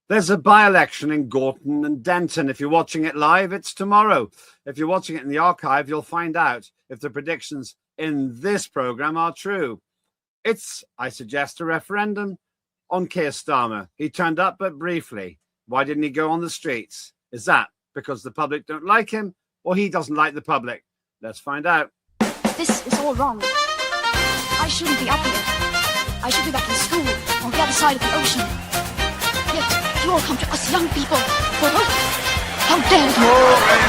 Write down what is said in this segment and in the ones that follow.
There's a by-election in Gorton and Denton. If you're watching it live, it's tomorrow. If you're watching it in the archive, you'll find out if the predictions in this programme are true. It's, I suggest, a referendum on Keir Starmer. He turned up, but briefly. Why didn't he go on the streets? Is that because the public don't like him, or he doesn't like the public? Let's find out. This is all wrong. I shouldn't be up here. I should be back in school on the other side of the ocean. Yet you all come to us young people for hope. How dare you? Boring.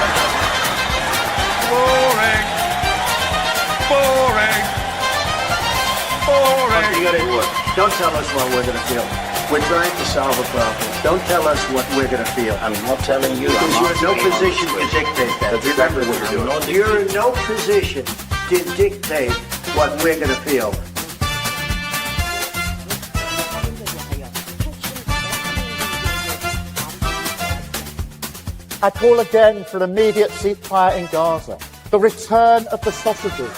Boring. Boring. Boring. Don't tell us what we're going to feel. We're trying to solve a problem. Don't tell us what we're going to feel. I'm not telling you. Because you're in no position to dictate that. That's exactly what you're doing. You're in no position to dictate what we're going to feel. I call again for immediate ceasefire in Gaza, the return of the sausages,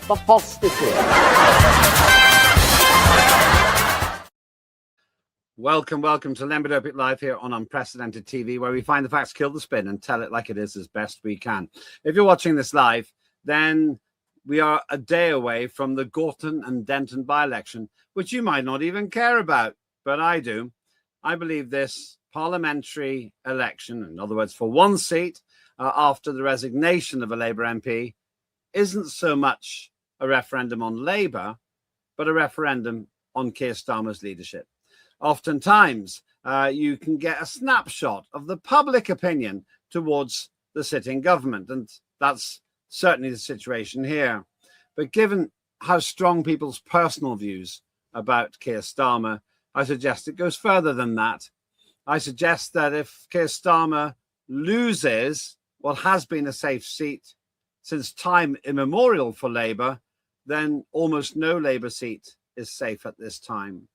the hostages. Welcome to Lembit Öpik Live here on Unprecedented TV, where we find the facts, kill the spin, and tell it like it is as best we can. If you're watching this live, then we are a day away from the Gorton and Denton by-election, which you might not even care about, but I do. I believe this parliamentary election, in other words, for one seat after the resignation of a Labour MP, isn't so much a referendum on Labour, but a referendum on Keir Starmer's leadership. Oftentimes, you can get a snapshot of the public opinion towards the sitting government, and that's certainly the situation here. But given how strong people's personal views about Keir Starmer, I suggest it goes further than that. I suggest that if Keir Starmer loses what has been a safe seat since time immemorial for Labour, then almost no Labour seat is safe at this time.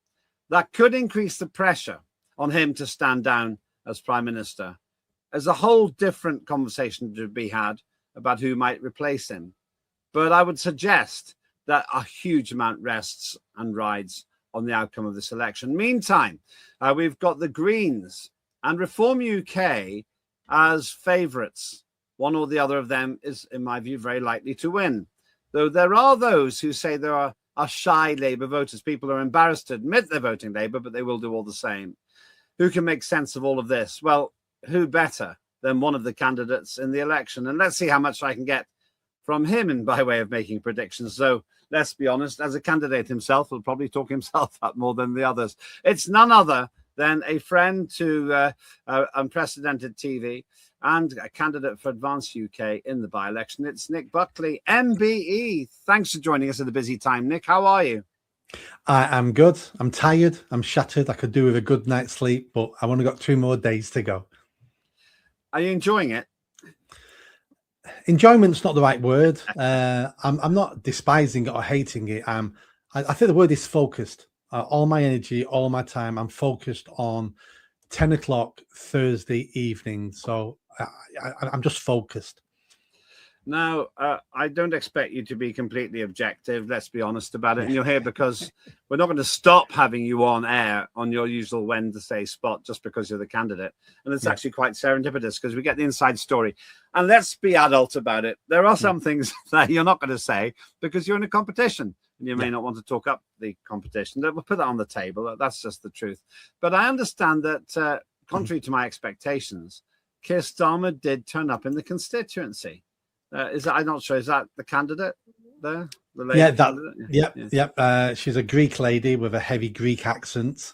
That could increase the pressure on him to stand down as Prime Minister. There's a whole different conversation to be had about who might replace him. But I would suggest that a huge amount rests and rides on the outcome of this election. Meantime, we've got the Greens and Reform UK as favourites. One or the other of them is, in my view, very likely to win. Though there are those who say there are shy Labour voters. People are embarrassed to admit they're voting Labour, but they will do all the same. Who can make sense of all of this? Well, who better than one of the candidates in the election? And let's see how much I can get from him in by way of making predictions. So let's be honest, as a candidate himself, he'll probably talk himself up more than the others. It's none other than a friend to Unprecedented TV and a candidate for Advance UK in the by-election. It's Nick Buckley, MBE. Thanks for joining us at a busy time. Nick, how are you? I'm good. I'm tired. I'm shattered. I could do with a good night's sleep, but I've only got 2 more days to go. Are you enjoying it? Enjoyment's not the right word. I'm not despising it or hating it. I think the word is focused. All my energy, all my time, I'm focused on 10 o'clock Thursday evening. So I'm just focused. Now, I don't expect you to be completely objective. Let's be honest about it. And you're here because we're not going to stop having you on air on your usual Wednesday spot just because you're the candidate. And it's actually quite serendipitous because we get the inside story. And let's be adult about it. There are some things that you're not going to say because you're in a competition and you may not want to talk up the competition. We'll put that on the table. That's just the truth. But I understand that, contrary to my expectations, Keir Starmer did turn up in the constituency. Is that, I'm not sure, is that the candidate there? She's a Greek lady with a heavy Greek accent.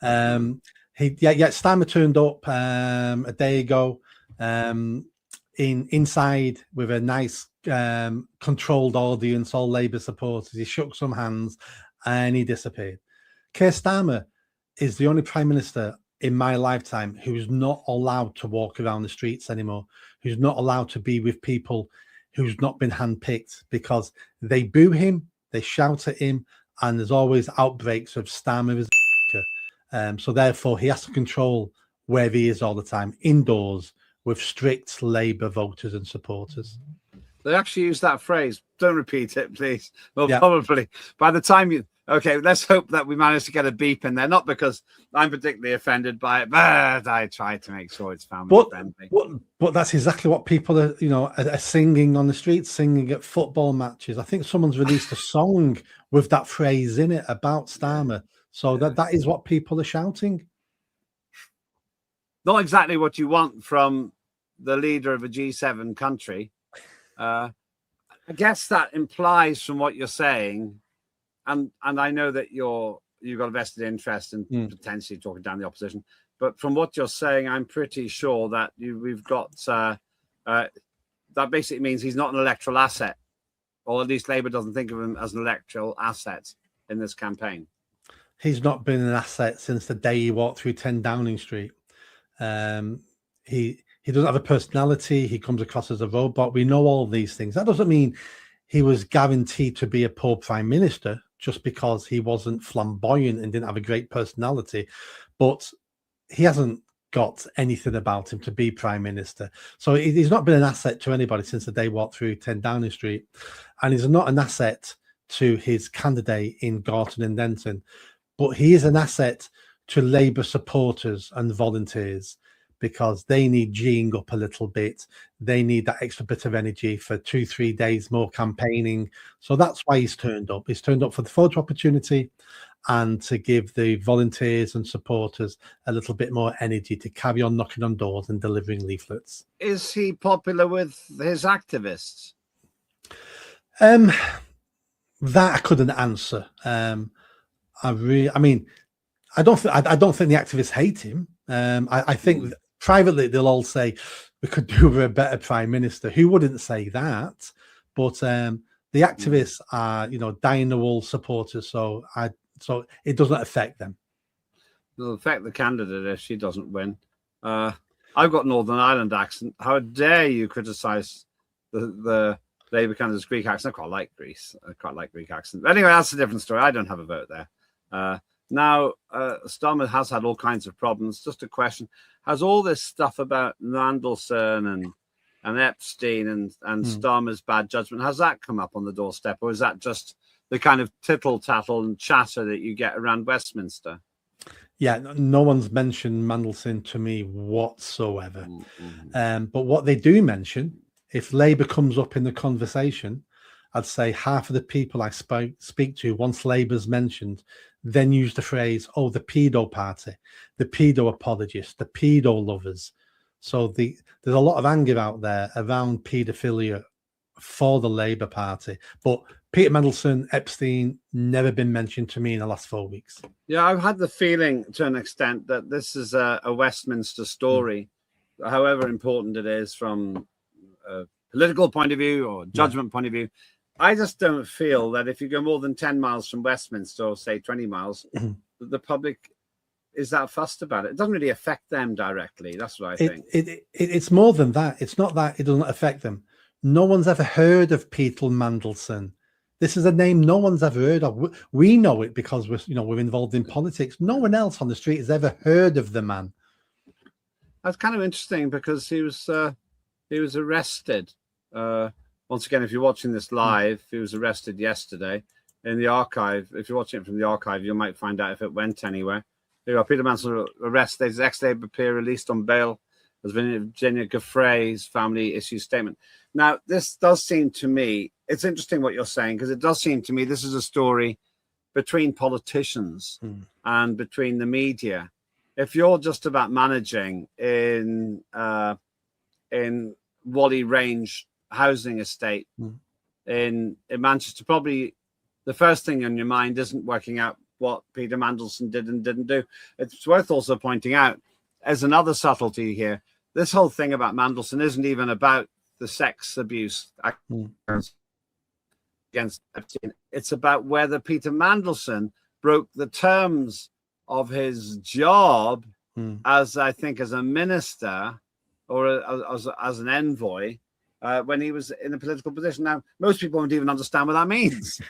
Starmer turned up a day ago inside with a nice controlled audience, all Labour supporters. He shook some hands and he disappeared. Keir Starmer is the only Prime Minister in my lifetime who's not allowed to walk around the streets anymore, who's not allowed to be with people who's not been handpicked because they boo him, they shout at him, and there's always outbreaks of Starmer is so therefore he has to control where he is all the time, indoors, with strict Labour voters and supporters. They actually use that phrase. Don't repeat it, please. Well, probably by the time Okay, let's hope that we manage to get a beep in there. Not because I'm particularly offended by it, but I try to make sure it's family friendly. But that's exactly what people are singing on the streets, singing at football matches. I think someone's released a song with that phrase in it about Starmer. So that is what people are shouting. Not exactly what you want from the leader of a G7 country. I guess that implies from what you're saying, and I know that you've got a vested interest in potentially talking down the opposition, but from what you're saying, I'm pretty sure that we've got that basically means he's not an electoral asset, or at least Labour doesn't think of him as an electoral asset in this campaign. He's not been an asset since the day he walked through 10 Downing Street. He doesn't have a personality. He comes across as a robot. We know all these things. That doesn't mean he was guaranteed to be a poor prime minister just because he wasn't flamboyant and didn't have a great personality. But he hasn't got anything about him to be prime minister. So he's not been an asset to anybody since the day he walked through 10 Downing Street. And he's not an asset to his candidate in Gorton and Denton. But he is an asset to Labour supporters and volunteers, because they need geeing up a little bit. They need that extra bit of energy for 2-3 days more campaigning. So that's why he's turned up. He's turned up for the photo opportunity and to give the volunteers and supporters a little bit more energy to carry on knocking on doors and delivering leaflets. Is he popular with his activists? That I couldn't answer. I don't think the activists hate him. I think privately they'll all say we could do with a better prime minister. Who wouldn't say that? But the activists are, dying the wool supporters. So it doesn't affect them. It'll affect the candidate if she doesn't win. I've got Northern Ireland accent. How dare you criticise the Labour candidate's Greek accent? I quite like Greece. I quite like Greek accent. But anyway, that's a different story. I don't have a vote there. Now, Starmer has had all kinds of problems. Just a question: has all this stuff about Mandelson and Epstein and Starmer's bad judgment, has that come up on the doorstep, or is that just the kind of tittle tattle and chatter that you get around Westminster? Yeah, no one's mentioned Mandelson to me whatsoever. But what they do mention, if Labour comes up in the conversation, I'd say half of the people I speak to, once Labour's mentioned, then use the phrase, "Oh, the pedo party, the pedo apologists, the pedo lovers." So there's a lot of anger out there around paedophilia for the Labour Party. But Peter Mandelson, Epstein, never been mentioned to me in the last 4 weeks. Yeah, I've had the feeling to an extent that this is a Westminster story, however important it is from a political point of view or judgment point of view. I just don't feel that if you go more than 10 miles from Westminster, or say 20 miles, that the public is that fussed about it. It doesn't really affect them directly. That's what I think. It's more than that. It's not that it doesn't affect them. No one's ever heard of Peter Mandelson. This is a name no one's ever heard of. We know it because we're involved in politics. No one else on the street has ever heard of the man. That's kind of interesting because he was arrested. Once again, if you're watching this live, he was arrested yesterday in the archive. If you're watching it from the archive, you might find out if it went anywhere. Peter Mandelson arrested. His ex-Labour peer released on bail as Virginia Giuffre's family issues statement. Now, this does seem to me, it's interesting what you're saying, because it does seem to me this is a story between politicians and between the media. If you're just about managing in Whalley Range housing estate in Manchester, probably the first thing on your mind isn't working out what Peter Mandelson did and didn't do. It's worth also pointing out, as another subtlety here, this whole thing about Mandelson isn't even about the sex abuse against Epstein. It's about whether Peter Mandelson broke the terms of his job as a minister or as an envoy when he was in a political position. Now, most people won't even understand what that means.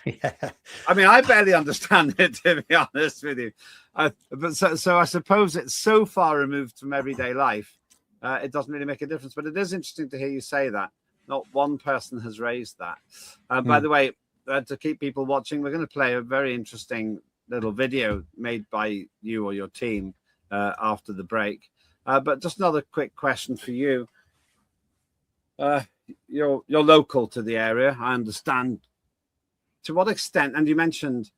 I mean, I barely understand it, to be honest with you. But so I suppose it's so far removed from everyday life, it doesn't really make a difference. But it is interesting to hear you say that. Not one person has raised that. By the way, to keep people watching, we're going to play a very interesting little video made by you or your team after the break. But just another quick question for you. You're local to the area, I understand. To what extent? And you mentioned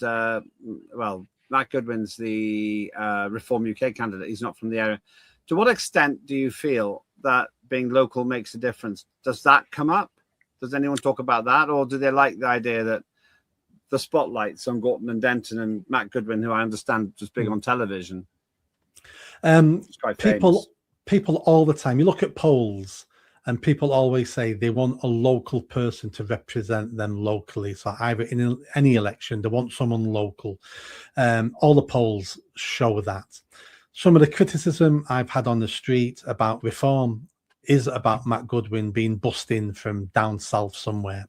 well, Matt Goodwin's the Reform UK candidate. He's not from the area. To what extent do you feel that being local makes a difference? Does that come up? Does anyone talk about that, or do they like the idea that the spotlights on Gorton and Denton and Matt Goodwin, who I understand was big on television? People all the time. You look at polls, and people always say they want a local person to represent them locally. So either in any election, they want someone local. All the polls show that. Some of the criticism I've had on the street about reform is about Matt Goodwin being bussed in from down south somewhere.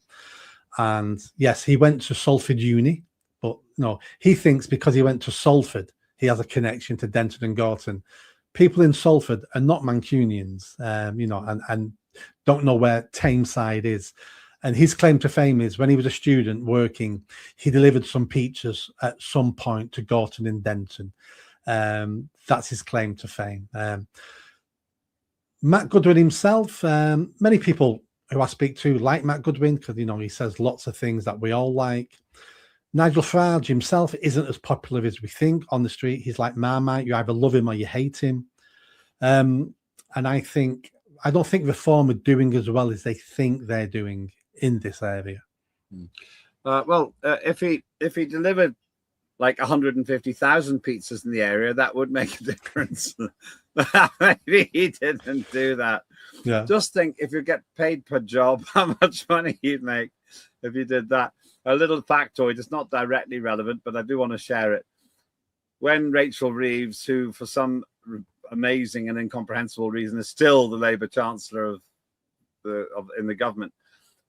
And yes, he went to Salford Uni, but no, he thinks because he went to Salford, he has a connection to Denton and Gorton. People in Salford are not Mancunians, and don't know where Tameside is. And his claim to fame is when he was a student working, he delivered some pizzas at some point to Gorton and Denton. That's his claim to fame. Matt Goodwin himself, many people who I speak to like Matt Goodwin because, he says lots of things that we all like. Nigel Farage himself isn't as popular as we think on the street. He's like Marmite. You either love him or you hate him. And I don't think Reform are doing as well as they think they're doing in this area. If he delivered like 150,000 pizzas in the area, that would make a difference. Maybe he didn't do that. Yeah. Just think, if you get paid per job, how much money you'd make if you did that. A little factoid, it's not directly relevant, but I do want to share it. When Rachel Reeves, who for some amazing and incomprehensible reason is still the Labour Chancellor in the government,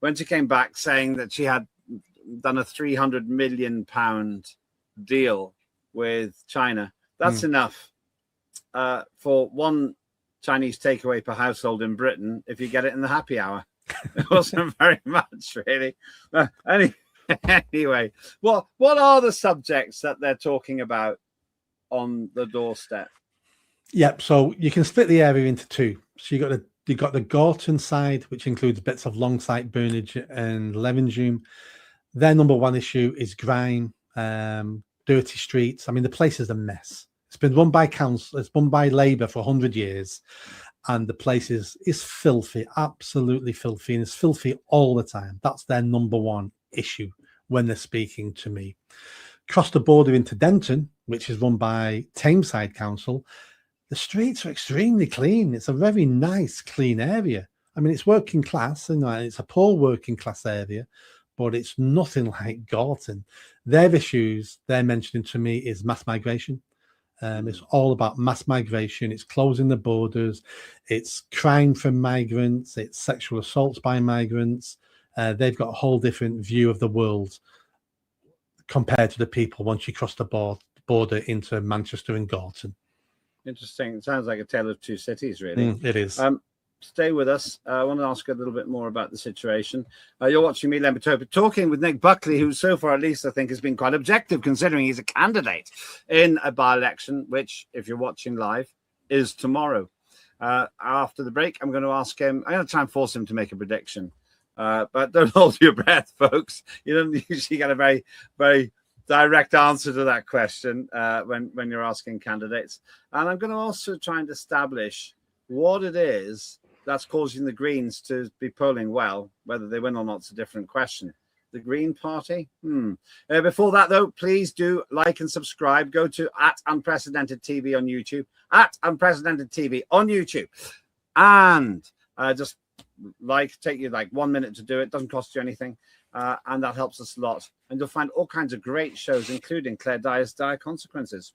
when she came back saying that she had done a £300 million deal with China, that's enough for one Chinese takeaway per household in Britain if you get it in the happy hour. It wasn't very much, really. Anyway, what are the subjects that they're talking about on the doorstep? Yep. So you can split the area into two. So you got the Gorton side, which includes bits of Longsight, Burnage, and Levenshulme. Their number one issue is grime, dirty streets. I mean, the place is a mess. It's been run by council. It's run by Labour for 100 years, and the place is filthy, absolutely filthy, and it's filthy all the time. That's their number one issue when they're speaking to me. Across the border into Denton, which is run by Tameside Council, the streets are extremely clean. It's a very nice, clean area. I mean, it's working class, and it's a poor working class area, but it's nothing like Gorton. Their issues they're mentioning to me is mass migration. It's all about mass migration. It's closing the borders. It's crime from migrants. It's sexual assaults by migrants. They've got a whole different view of the world compared to the people once you cross the border into Manchester and Gorton. Interesting. It sounds like a tale of two cities, really. It is. Stay with us. I want to ask a little bit more about the situation. You're watching me, Lembit, talking with Nick Buckley, who so far, at least, I think, has been quite objective, considering he's a candidate in a by-election, which, if you're watching live, is tomorrow. After the break, I'm going to ask him, I'm going to try and force him to make a prediction. But don't hold your breath, folks. You don't usually get a very, very direct answer to that question when you're asking candidates. And I'm going to also try and establish what it is that's causing the Greens to be polling well. Whether they win or not is a different question. The Green Party? Before that, though, please do like and subscribe. Go to @UnprecedentedTV on YouTube. @UnprecedentedTV on YouTube. And just take you like 1 minute to do it. Doesn't cost you anything. And that helps us a lot. And you'll find all kinds of great shows, including Claire Dyer's Dire Consequences.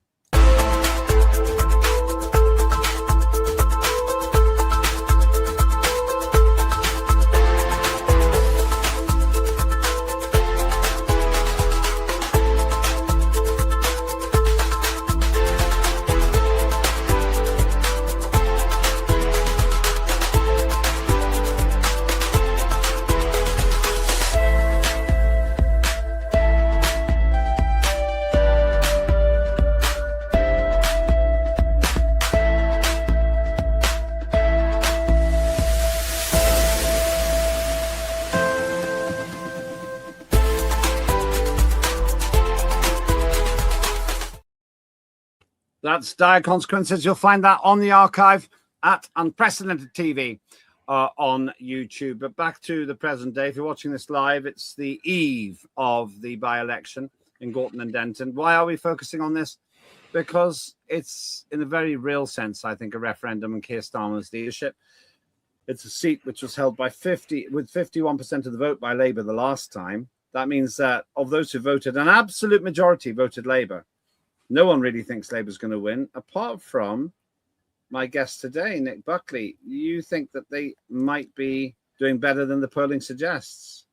That's Dire Consequences. You'll find that on the archive at Unprecedented TV on YouTube. But back to the present day. If you're watching this live, it's the eve of the by-election in Gorton and Denton. Why are we focusing on this? Because it's, in a very real sense, I think, a referendum on Keir Starmer's leadership. It's a seat which was held by 51% of the vote by Labour the last time. That means that of those who voted, an absolute majority voted Labour. No one really thinks Labour's going to win, apart from my guest today, Nick Buckley. You think that they might be doing better than the polling suggests?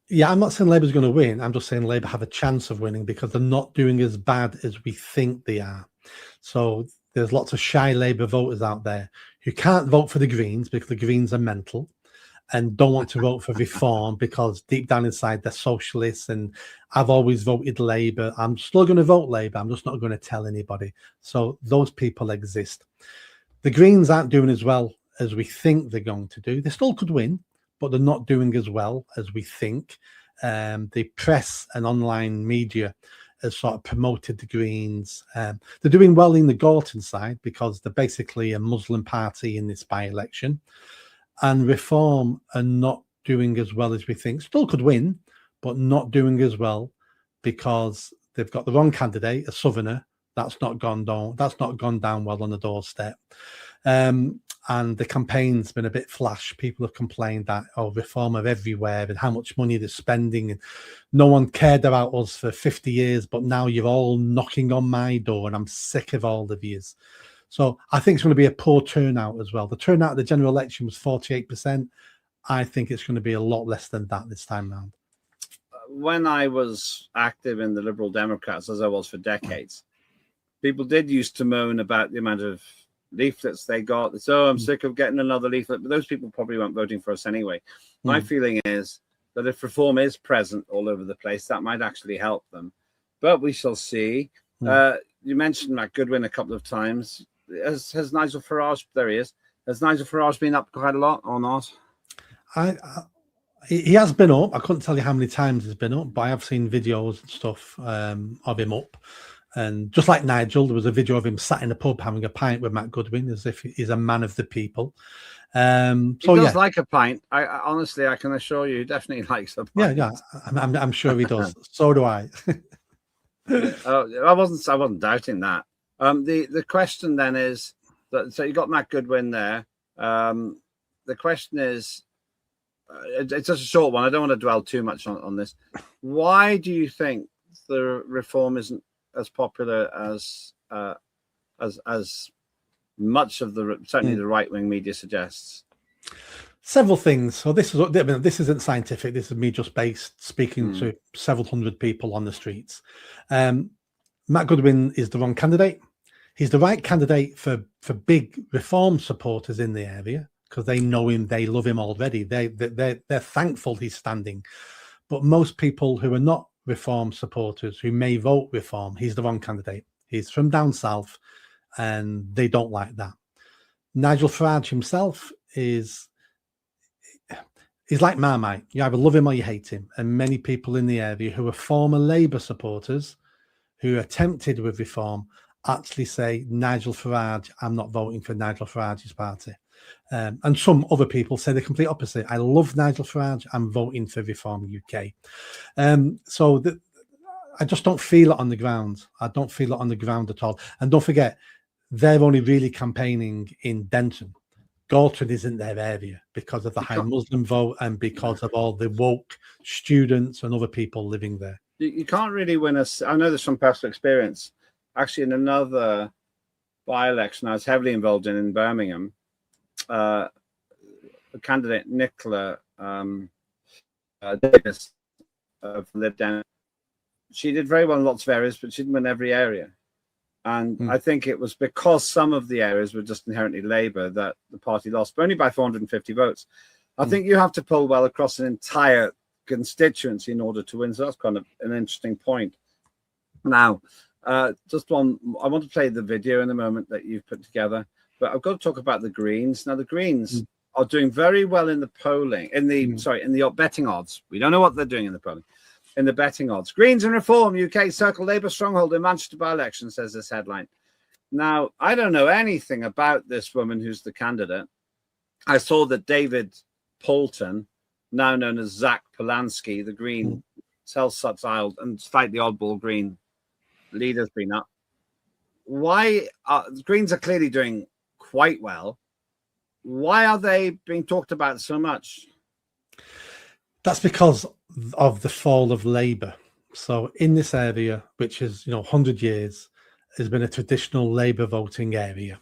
Yeah, I'm not saying Labour's going to win. I'm just saying Labour have a chance of winning because they're not doing as bad as we think they are. So there's lots of shy Labour voters out there who can't vote for the Greens because the Greens are mental and don't want to vote for reform because deep down inside they're socialists and I've always voted Labour. I'm still going to vote Labour. I'm just not going to tell anybody. So those people exist. The Greens aren't doing as well as we think they're going to do. They still could win, but they're not doing as well as we think. The press and online media has sort of promoted the Greens. They're doing well in the Gorton side because they're basically a Muslim party in this by-election. And Reform are not doing as well as we think. Still could win, but not doing as well because they've got the wrong candidate, a Southerner. That's not gone down. That's not gone down well on the doorstep. And the campaign's been a bit flash. People have complained that Reform are everywhere and how much money they're spending, and no one cared about us for 50 years. But now you're all knocking on my door, and I'm sick of all of yous. So I think it's going to be a poor turnout as well. The turnout at the general election was 48%. I think it's going to be a lot less than that this time round. When I was active in the Liberal Democrats, as I was for decades, people did used to moan about the amount of leaflets they got. So I'm sick of getting another leaflet, but those people probably weren't voting for us anyway. My feeling is that if Reform is present all over the place, that might actually help them. But we shall see. You mentioned Matt Goodwin a couple of times. Has Nigel Farage, there he is, has Nigel Farage been up quite a lot or not? He has been up. I couldn't tell you how many times he's been up, but I have seen videos and stuff of him up. And just like Nigel, there was a video of him sat in a pub having a pint with Matt Goodwin as if he's a man of the people. He does like a pint. I honestly, I can assure you, he definitely likes a pint. Yeah. I'm sure he does. So do I. I wasn't doubting that. The question then is that, so you got Matt Goodwin there. The question is, it's just a short one. I don't want to dwell too much on this. Why do you think the Reform isn't as popular as much of the certainly the right-wing media suggests? Several things. So this isn't scientific. This is me just speaking to several hundred people on the streets. Matt Goodwin is the wrong candidate. He's the right candidate for big Reform supporters in the area because they know him, they love him already. They're thankful he's standing. But most people who are not Reform supporters, who may vote Reform, he's the wrong candidate. He's from down south, and they don't like that. Nigel Farage himself is like Marmite. You either love him or you hate him. And many people in the area who are former Labour supporters who are tempted with Reform actually say, Nigel Farage, I'm not voting for Nigel Farage's party. And some other people say the complete opposite. I love Nigel Farage, I'm voting for Reform UK. I just don't feel it on the ground. I don't feel it on the ground at all. And don't forget, they're only really campaigning in Denton. Gorton isn't their area because of the high Muslim vote and because of all the woke students and other people living there. You can't really win I know this from personal experience. Actually, in another by-election I was heavily involved in Birmingham, the candidate Nicola Davis lived down. She did very well in lots of areas, but she didn't win every area. And I think it was because some of the areas were just inherently Labour that the party lost, but only by 450 votes. I think you have to poll well across an entire constituency in order to win. So that's kind of an interesting point. Now, I want to play the video in a moment that you've put together, but I've got to talk about the Greens. Now, the Greens are doing very well in the polling, in the betting odds. We don't know what they're doing in the polling. In the betting odds, Greens and Reform UK circle Labour stronghold in Manchester by-election, says this headline. Now, I don't know anything about this woman who's the candidate. I saw that David Poulton, now known as Zach Polanski, the Green self-styled and slightly oddball Green leader's been up. Why the Greens are clearly doing quite well. Why are they being talked about so much? That's because of the fall of Labour. So in this area, which is 100 years, has been a traditional Labour voting area.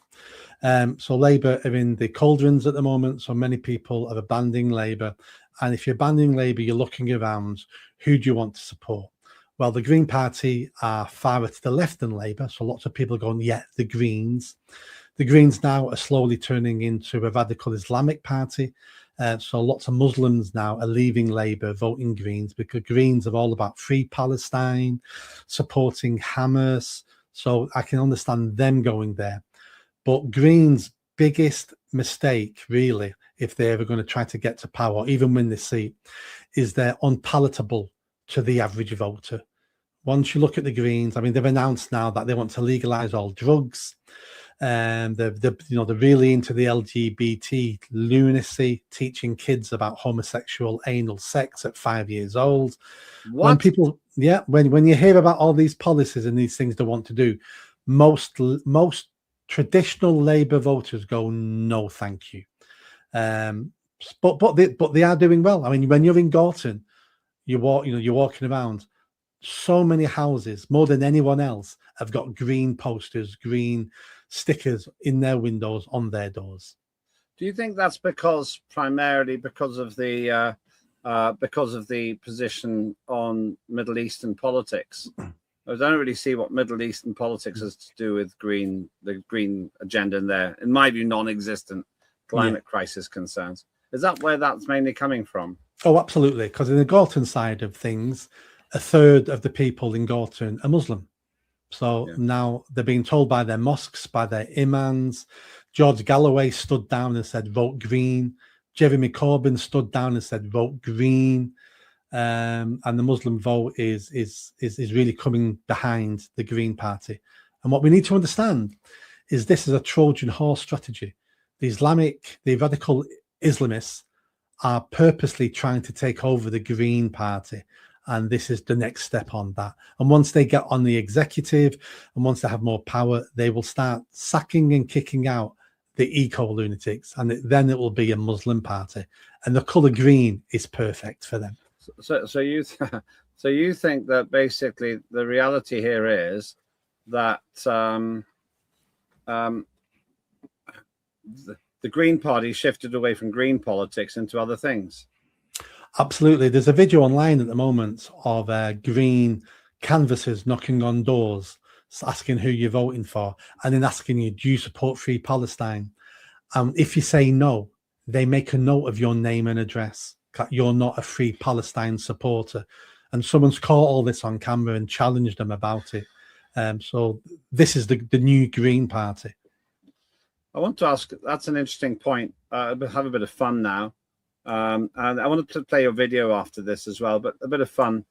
So Labour are in the cauldrons at the moment. So many people are abandoning Labour. And if you're abandoning Labour, you're looking around, who do you want to support? Well, the Green Party are farther to the left than Labour. So lots of people are going, yeah, the Greens. The Greens now are slowly turning into a radical Islamic party. So lots of Muslims now are leaving Labour, voting Greens, because Greens are all about free Palestine, supporting Hamas. So I can understand them going there. But Greens' biggest mistake, really, if they're ever going to try to get to power, or even win this seat, is they're unpalatable to the average voter. Once you look at the Greens, I mean, they've announced now that they want to legalise all drugs. They're really into the LGBT lunacy, teaching kids about homosexual anal sex at 5 years old. What? When you hear about all these policies and these things they want to do, most traditional Labour voters go, no, thank you. But they are doing well. I mean, when you're in Gorton, you're walking around. So many houses, more than anyone else, have got green posters, green stickers in their windows, on their doors. Do you think that's primarily because of the position on Middle Eastern politics? I don't really see what Middle Eastern politics has to do with the green agenda in there. In my view, non-existent climate crisis concerns. Is that where that's mainly coming from? Oh, absolutely. Because in the Gorton side of things, a third of the people in Gorton are Muslim. So now they're being told by their mosques, by their imams. George Galloway stood down and said, vote Green. Jeremy Corbyn stood down and said, vote Green. And the Muslim vote is really coming behind the Green Party. And what we need to understand is this is a Trojan horse strategy. The radical Islamists are purposely trying to take over the Green Party. And this is the next step on that. And once they get on the executive and once they have more power, they will start sacking and kicking out the eco-lunatics. And then it will be a Muslim party. And the colour green is perfect for them. So you think that basically the reality here is that the Green Party shifted away from green politics into other things? Absolutely. There's a video online at the moment of green canvassers knocking on doors, asking who you're voting for, and then asking you, do you support Free Palestine? If you say no, they make a note of your name and address. You're not a Free Palestine supporter. And someone's caught all this on camera and challenged them about it. So this is the new Green Party. I want to ask, that's an interesting point. Have a bit of fun now. And I want to play your video after this as well, but a bit of fun.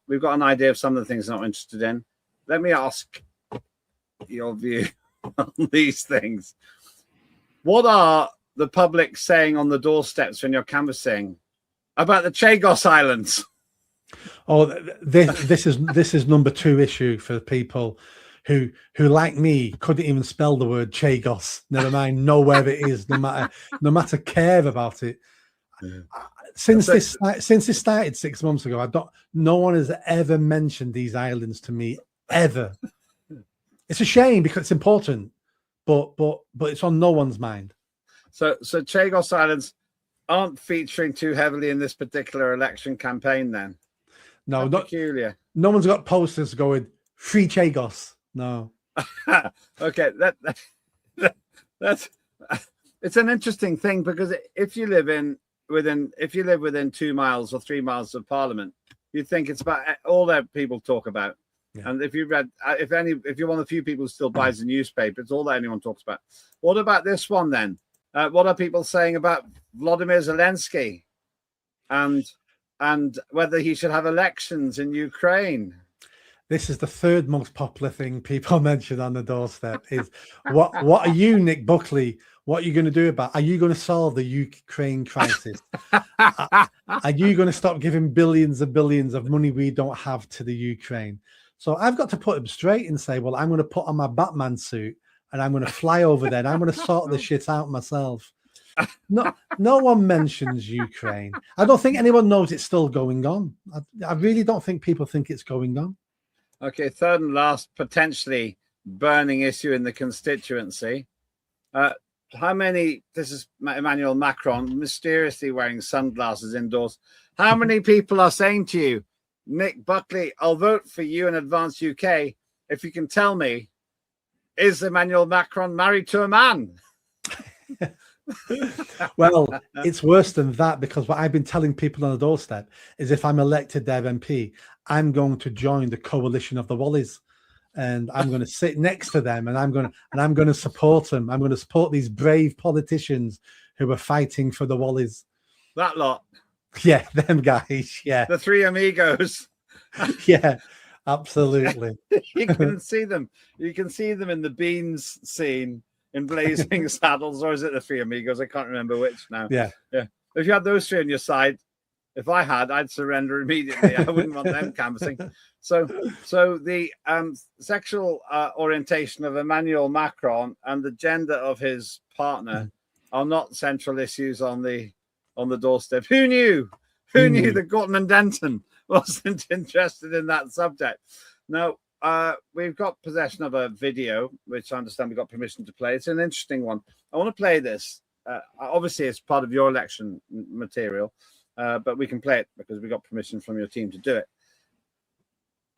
We've got an idea of some of the things I'm interested in. Let me ask your view on these things. What are the public saying on the doorsteps when you're canvassing about the Chagos Islands? Oh, this is number 2 issue for people who like me couldn't even spell the word Chagos. Never mind know where it is, no matter care about it. Yeah. Since this started 6 months ago, no one has ever mentioned these islands to me ever. It's a shame because it's important, but it's on no one's mind. So Chagos Islands aren't featuring too heavily in this particular election campaign then? No, not peculiar. No one's got posters going free Chagos. No. Okay, that's it's an interesting thing because if you live within 2 miles or 3 miles of Parliament, you'd think it's about all that people talk about. Yeah. And if you're one of the few people who still buys the newspaper, it's all that anyone talks about. What about this one then? What are people saying about Volodymyr Zelensky and whether he should have elections in Ukraine? This is the third most popular thing people mention on the doorstep is what are you, Nick Buckley? What are you going to do about? Are you going to solve the Ukraine crisis? Are you going to stop giving billions and billions of money we don't have to the Ukraine? So I've got to put him straight and say, well, I'm going to put on my Batman suit and I'm going to fly over there and I'm going to sort the shit out myself. No one mentions Ukraine. I don't think anyone knows it's still going on. I really don't think people think it's going on. Okay, third and last potentially burning issue in the constituency. How many, this is Emmanuel Macron mysteriously wearing sunglasses indoors. How many people are saying to you, Nick Buckley, I'll vote for you in Advance UK if you can tell me, is Emmanuel Macron married to a man? Well, it's worse than that, because what I've been telling people on the doorstep is if I'm elected their MP, I'm going to join the coalition of the Wallies, and I'm going to sit next to them, and I'm going to support them. I'm going to support these brave politicians who are fighting for the Wallies. That lot. Yeah, them guys. Yeah, the three amigos. Yeah, absolutely. You can see them. You can see them in the Beans scene in Blazing Saddles, or is it the Three Amigos? I can't remember which now. Yeah. If you had those three on your side, if I had, I'd surrender immediately. I wouldn't want them canvassing. So the sexual orientation of Emmanuel Macron and the gender of his partner are not central issues on the doorstep. Who knew? Who knew that Gorton Denton wasn't interested in that subject? Now, we've got possession of a video, which I understand we got permission to play. It's an interesting one. I want to play this. Obviously, it's part of your election material, but we can play it because we got permission from your team to do it.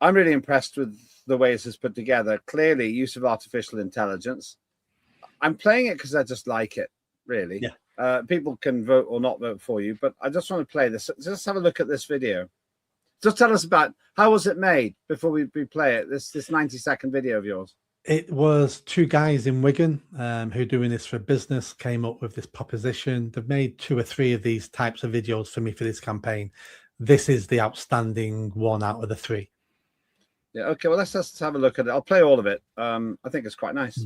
I'm really impressed with the way this is put together. Clearly, use of artificial intelligence. I'm playing it because I just like it, really. Yeah. People can vote or not vote for you, but I just want to play this. Just have a look at this video. Just tell us about how was it made before we play it, this 90-second video of yours. It was two guys in Wigan who are doing this for business, came up with this proposition. They've made 2 or 3 of these types of videos for me for this campaign. This is the outstanding one out of the 3. Yeah, okay, well, let's just have a look at it. I'll play all of it. I think it's quite nice.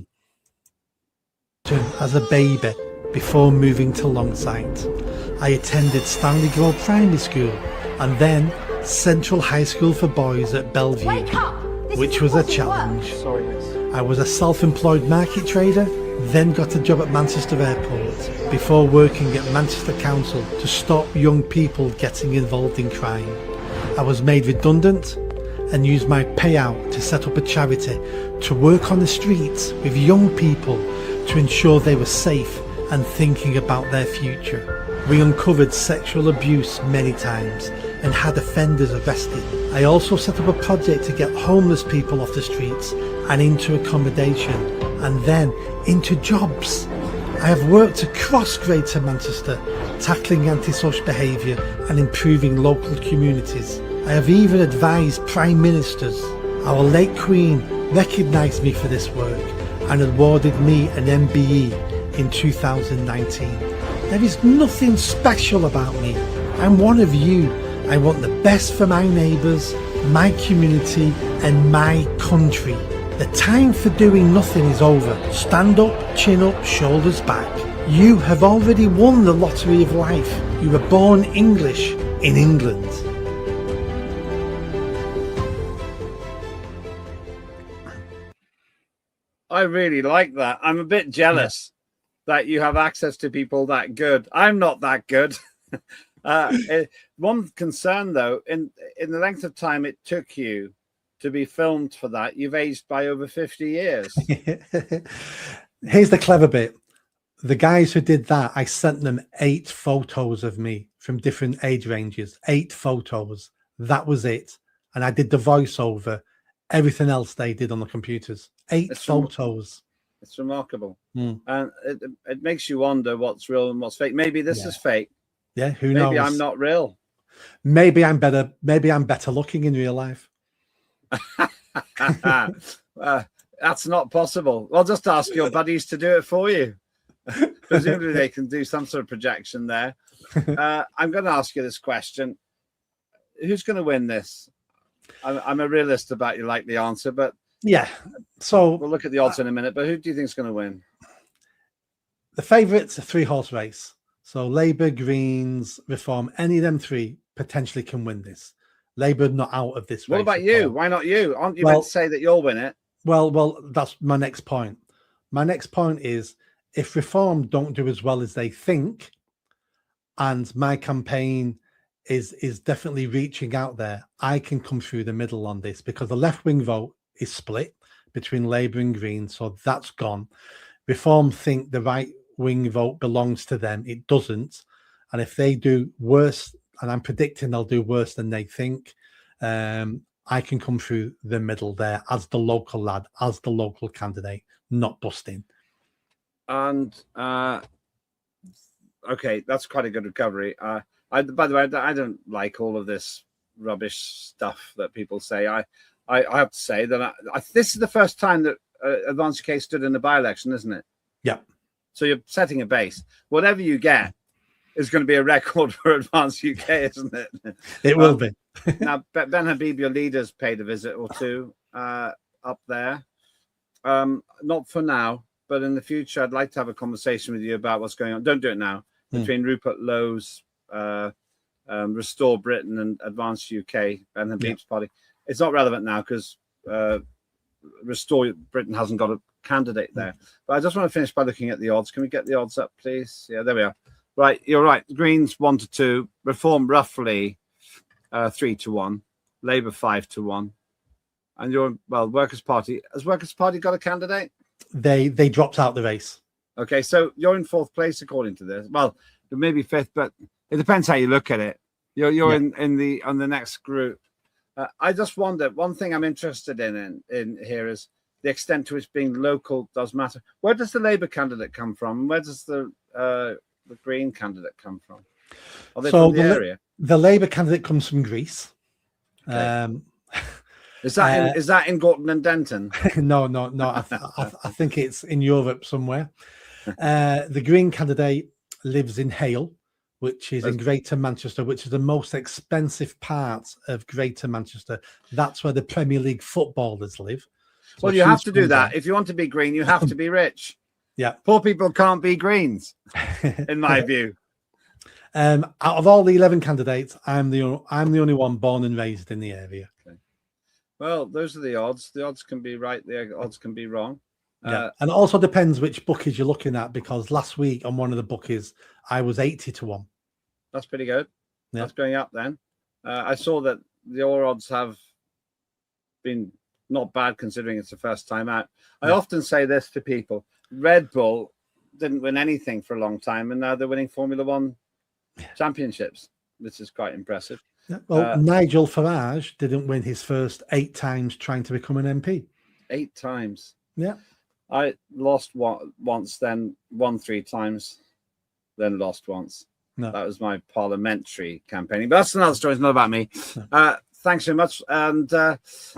As a baby, before moving to Longsight, I attended Stanley Grove Primary School and then Central High School for Boys at Bellevue, which was a challenge. Sorry, miss. I was a self-employed market trader, then got a job at Manchester Airport, before working at Manchester Council to stop young people getting involved in crime. I was made redundant and used my payout to set up a charity to work on the streets with young people to ensure they were safe and thinking about their future. We uncovered sexual abuse many times and had offenders arrested. I also set up a project to get homeless people off the streets and into accommodation, and then into jobs. I have worked across Greater Manchester, tackling antisocial behaviour and improving local communities. I have even advised Prime Ministers. Our late Queen recognised me for this work and awarded me an MBE in 2019. There is nothing special about me. I'm one of you. I want the best for my neighbours, my community and my country. The time for doing nothing is over. Stand up, chin up, shoulders back. You have already won the lottery of life. You were born English in England. I really like that. I'm a bit jealous that you have access to people that good. I'm not that good. One concern, though, in the length of time it took you to be filmed for that, you've aged by over 50 years. Here's the clever bit. The guys who did that, I sent them 8 photos of me from different age ranges. 8 photos. That was it. And I did the voiceover. Everything else they did on the computers. 8 photos. It's remarkable. And it makes you wonder what's real and what's fake. Maybe this is fake. Yeah, who knows? Maybe I'm not real. Maybe I'm better looking in real life. That's not possible. I'll just ask your buddies to do it for you. Presumably they can do some sort of projection there. I'm going to ask you this question. Who's going to win this? I'm a realist about your likely answer, but Yeah. So we'll look at the odds in a minute. But who do you think is going to win? the favourites, a 3-horse race. So Labour, Greens, Reform, any of them three potentially can win this. Labour not out of this race. What about you? Why not you? Aren't you Well, meant to say that you'll win it? Well, that's my next point. My next point is if Reform don't do as well as they think, and my campaign is definitely reaching out there, I can come through the middle on this because the left-wing vote is split between Labour and Greens, so that's gone. Reform think the right-wing vote belongs to them. It doesn't. And if they do worse, and I'm predicting they'll do worse than they think, I can come through the middle there as the local lad, as the local candidate, not busting. And okay, that's quite a good recovery. By the way, I don't like all of this rubbish stuff that people say. I have to say that this is the first time that Advance UK stood in a by-election, isn't it? Yeah. So you're setting a base. Whatever you get is going to be a record for Advance UK, isn't it? It will be. Now, Ben Habib, your leader's paid a visit or two up there. Not for now, but in the future, I'd like to have a conversation with you about what's going on. Don't do it now. Between Rupert Lowe's Restore Britain and Advance UK, Ben Habib's party. It's not relevant now because Restore Britain hasn't got a candidate there. But I just want to finish by looking at the odds. Can we get the odds up, please? Yeah, there we are. Right, you're right. Greens 1-2, Reform roughly 3-1, Labour 5-1, and Workers' Party. Has Workers' Party got a candidate? They dropped out the race. Okay, so you're in 4th place according to this. Well, maybe 5th, but it depends how you look at it. You're in the next group. I just wonder. One thing I'm interested in here is the extent to which being local does matter. Where does the Labour candidate come from? Where does the Green candidate come from? Are they from the area? The Labour candidate comes from Greece. Okay. Is that in Gorton and Denton? No. I think it's in Europe somewhere. The Green candidate lives in Hale, which is in Greater Manchester, which is the most expensive part of Greater Manchester. That's where the Premier League footballers live. So well, you have to do that. If you want to be green, you have to be rich. Yeah. Poor people can't be Greens, in my view. Out of all the 11 candidates, I'm the only one born and raised in the area. Okay. Well, those are the odds. The odds can be right. The odds can be wrong. Yeah. And it also depends which bookies you're looking at, because last week on one of the bookies, I was 80-1. That's pretty good. Yeah. That's going up then. I saw that your odds have been not bad considering it's the first time out. I often say this to people. Red Bull didn't win anything for a long time, and now they're winning Formula One championships. This is quite impressive. Yeah. Well, Nigel Farage didn't win his first 8 times trying to become an MP. 8 times. Yeah. I lost once, then won 3 times, then lost once. No. That was my parliamentary campaigning. But that's another story. It's not about me. No. Thanks so much. And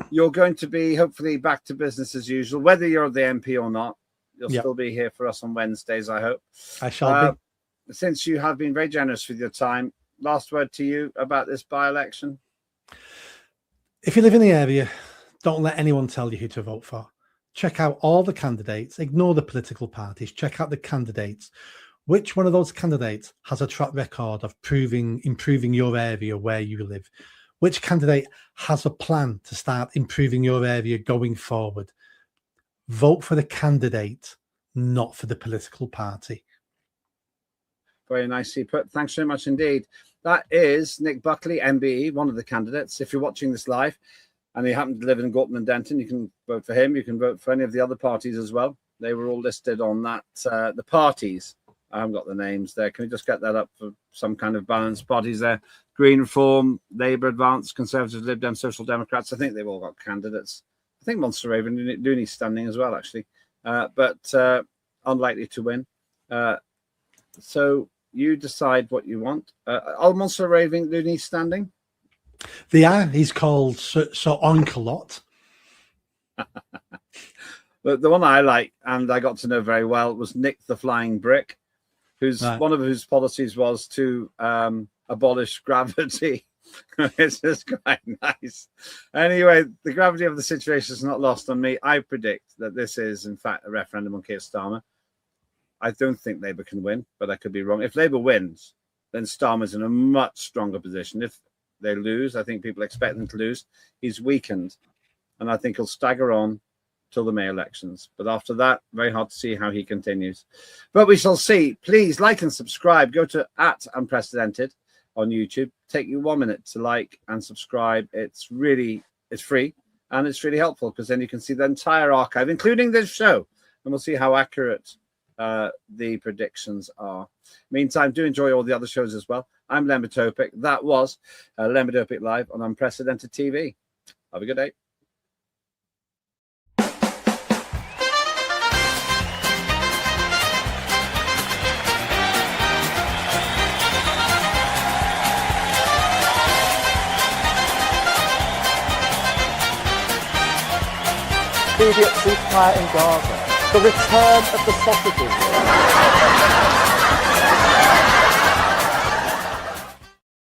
you're going to be hopefully back to business as usual, whether you're the MP or not. You'll still be here for us on Wednesdays, I hope. I shall be. Since you have been very generous with your time, last word to you about this by-election. If you live in the area, don't let anyone tell you who to vote for. Check out all the candidates. Ignore the political parties. Check out the candidates. Which one of those candidates has a track record of improving your area where you live? Which candidate has a plan to start improving your area going forward? Vote for the candidate, not for the political party. Very nicely put. Thanks so much indeed. That is Nick Buckley, MBE, one of the candidates. If you're watching this live and you happen to live in Gorton and Denton, you can vote for him. You can vote for any of the other parties as well. They were all listed on that. The parties, I haven't got the names there. Can we just get that up for some kind of balanced parties there? Green Reform, Labour, Advance, Conservatives, Lib Dem, Social Democrats. I think they've all got candidates. I think Monster Raven Looney's standing as well, actually, but unlikely to win. So you decide what you want. Are Monster Raven Looney standing? They are. He's called Sir Onkelot. The one I like and I got to know very well was Nick the Flying Brick, one of whose policies was to abolish gravity. It's just quite nice. Anyway, the gravity of the situation is not lost on me. I predict that this is, in fact, a referendum on Keir Starmer. I don't think Labour can win, but I could be wrong. If Labour wins, then Starmer's in a much stronger position. If they lose, I think people expect them to lose. He's weakened, and I think he'll stagger on till the May elections. But after that, very hard to see how he continues. But we shall see. Please like and subscribe. Go to @Unprecedented on YouTube. Take you 1 minute to like and subscribe. It's free and it's really helpful because then you can see the entire archive, including this show, and we'll see how accurate the predictions are. Meantime, do enjoy all the other shows as well. I'm Lembit Öpik. That was Lembit Öpik Live on Unprecedented TV. Have a good day. Immediate ceasefire in Gaza. The return of the sausages.